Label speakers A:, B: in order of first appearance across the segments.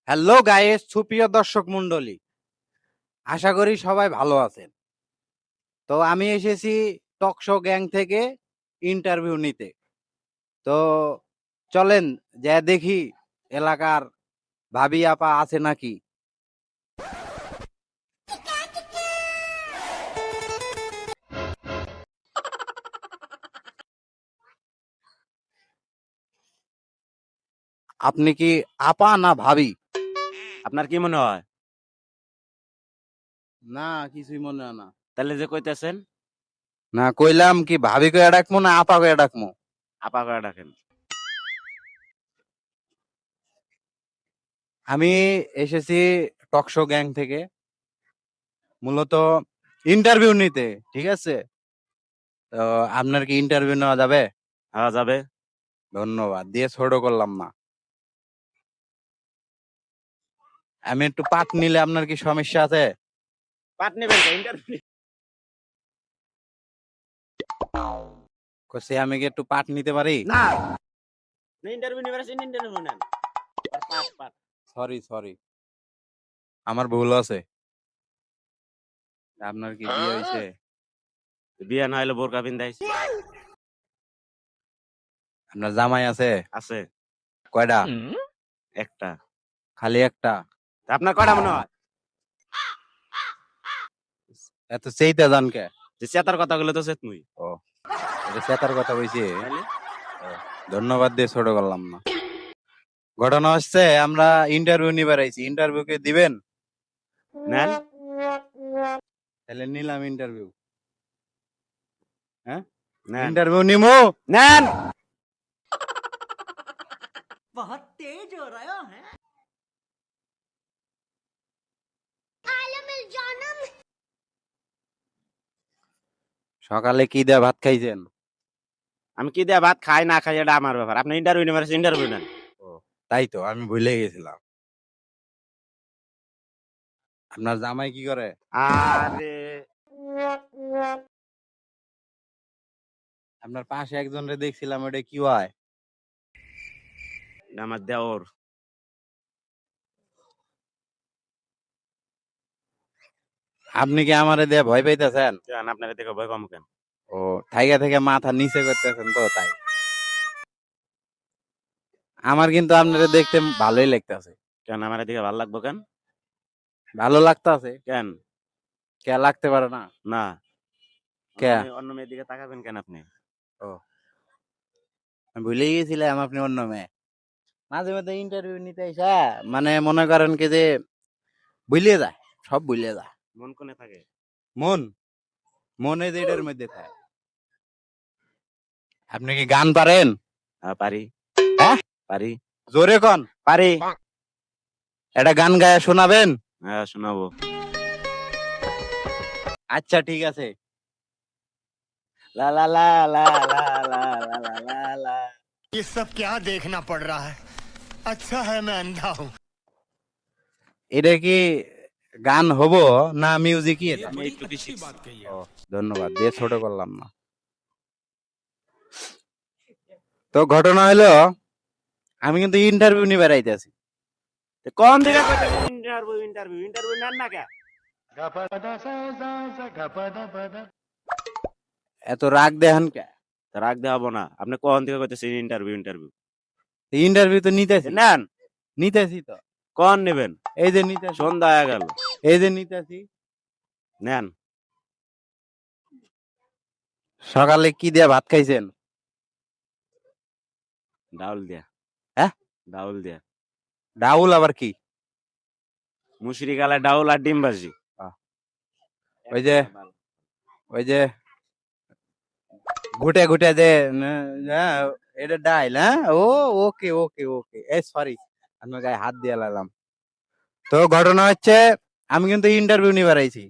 A: Hello guys, সুপ্রিয় দর্শক মন্ডলী, আশা করি সবাই ভালো আছেন। তো আমি এসেছি টক শো গ্যাং থেকে ইন্টারভিউ নিতে। তো চলেন যা দেখি এলাকার ভাবি আপা আছে নাকি। আপনি কি আপা না ভাবি?
B: আপনার কি মনে হয়?
A: না, কিছুই মনে হয় না।
B: তাহলে যে কইতেছেন
A: না, কইলাম কি ভাবি কইয়া ডাকমু না আপা কইয়া ডাকমু?
B: আপা করে ডাকেন।
A: আমি এসেছি টক শো গ্যাং থেকে মূলত ইন্টারভিউ নিতে, ঠিক আছে? তো আপনার কি ইন্টারভিউ নেওয়া যাবে?
B: হ্যাঁ যাবে।
A: ধন্যবাদ, দিয়ে ছোট করলাম না। আমি একটু পাট নিলে আপনার কি সমস্যা আছে?
B: পাট নেবেন ইন্টারভিউ?
A: কইছি আমি কি একটু পাট নিতে পারি?
B: না, ইন্টারভিউ নেবেন, ইন্টারভিউ নেন। পাট পাট।
A: সরি, আমার ভুল আছে। আপনার কি বিয়ে হয়েছে?
B: বিয়ে না হইলে বোরকা পিন্দাইছে।
A: আপনার জামাই আছে?
B: আছে
A: কয়টা?
B: একটা।
A: খালি একটা?
B: তা আপনার কয়টা মনে হয়?
A: এত সেইটা জান কে?
B: যে চেতার কথা গুলো তো চেত মুই।
A: ও, এটা সেতার কথা কইছি।
B: তাইলে
A: ধন্যবাদ, দিয়ে ছোট করলাম না। ঘটনা হচ্ছে আমরা ইন্টারভিউ নিবার আইছি, ইন্টারভিউ কে দিবেন?
B: নেন।
A: তাহলে নিলাম ইন্টারভিউ। হ্যাঁ,
B: নেন
A: ইন্টারভিউ নিমু।
B: নেন।
C: बहुत तेज हो रहा है।
A: সকালে কি দিয়ে ভাত খাইছেন?
B: আমি কি দিয়ে ভাত খাই না খাই এটা আমার ব্যাপার। আপনি ইন্টারভিউ নেবেন, ইন্টারভিউ নেন।
A: ও, তাই তো আমি ভুলে গেছিলাম। আপনার জামাই কি করে?
B: আরে
A: আপনার পাশে একজন রে দেখছিলাম, ওটা কি হয়?
B: এটা আমার দেওর।
A: আপনি কি আমারে দিয়ে ভয় পাইতেছেন?
B: কেন আপনারা দেখে ভয় পাবো কেন?
A: ও, থাইকা থেকে মাথা নিচে করতেছেন তো তাই। আমার কিন্তু আপনারে দেখতে ভালোই লাগতেছে।
B: কেন আমার দিকে ভালো লাগবো কেন?
A: ভালো লাগতেছে?
B: কেন
A: কে লাগতে পারে না?
B: না?
A: কে?
B: অন্য মেয়ের দিকে তাকাবেন কেন আপনি?
A: ও, আমি ভুলে গেছিলাম আপনি অন্য মেয়ে। মাঝে মাঝে ইন্টারভিউ নিতে আইসা মানে মনে করেন কি যে ভুলিয়ে যায়, সব ভুলিয়ে যায়।
B: মন কোনে থাকে?
A: মন মনে যে এটার মধ্যে থাকে। আপনি কি গান পারেন?
B: হ্যাঁ পারি।
A: হ্যাঁ,
B: পারি।
A: জোরে কন।
B: পারি।
A: এটা গান গায়ে শোনাবেন?
B: হ্যাঁ শোনাবো।
A: আচ্ছা ঠিক আছে।
B: লা লা লা লা লা লা লা লা লা লা।
D: ये सब क्या देखना पड़ रहा है। अच्छा है मैं अंधा हूँ।
A: এটা কি গান হবো না মিউজিকই এটা?
B: আমি একটু বেশি
A: ও, ধন্যবাদ, দিয়ে ছোট করলাম না। তো ঘটনা হলো আমি কিন্তু ইন্টারভিউ নিবার আইতেছি।
B: কোন দিকে ইন্টারভিউ ইন্টারভিউ ইন্টারভিউ নেন না কে?
A: এত রাগ দেখান কে?
B: রাগ দেওয়াবো না। আপনি কোন দিকে কইতেছেন ইন্টারভিউ ইন্টারভিউ?
A: ইন্টারভিউ তো নিতেছি।
B: নেন।
A: নিতেছি তো।
B: কোন নেবেন?
A: এই যে নিতেছি।
B: সন্ধ্যা হয়ে গেল।
A: এই যে নিতেছি।
B: নেন।
A: সকালে কি দিয়ে ভাত খাইছেন?
B: ডাউল দিয়া।
A: হ্যাঁ,
B: ডাউল দিয়া।
A: ডাউল আবার কি?
B: মুসুরি গালা ডাউল আর ডিম ভাজি।
A: ওই যে ওই যে ঘুটে ঘুটে যে এটা ডাইল। হ্যাঁ, ও, ওকে ওকে ওকে, এই সরি, আপনার গায়ে হাত দিয়ে লাগালাম। তো ঘটনা হচ্ছে আমি কিন্তু ইন্টারভিউ নিবার আইছি।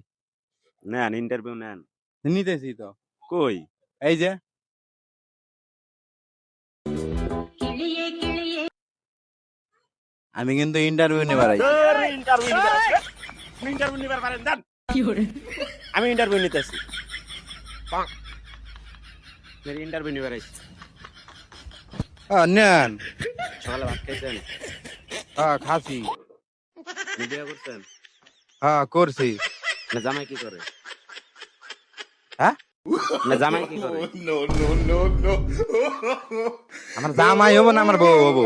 B: নেন ইন্টারভিউ নেন।
A: নিতেছি তো।
B: কই?
A: এই যে আমি কিন্তু ইন্টারভিউ নিবার আইছি।
B: ইন্টারভিউ ইন্টারভিউ নিবার পারেন দেন। আমি ইন্টারভিউ নিতেছি। ইন্টারভিউ নিবার আইছি।
A: নেন।
B: সকালে ভাত খাইছেন?
A: হ্যাঁ খাসি।
B: আপনি বিয়ে করছেন?
A: হ্যাঁ করছি।
B: না জামাই কি করে?
A: হ্যাঁ
B: না জামাই কি করে?
A: আমার জামাই হবো না আমার বউ হবো।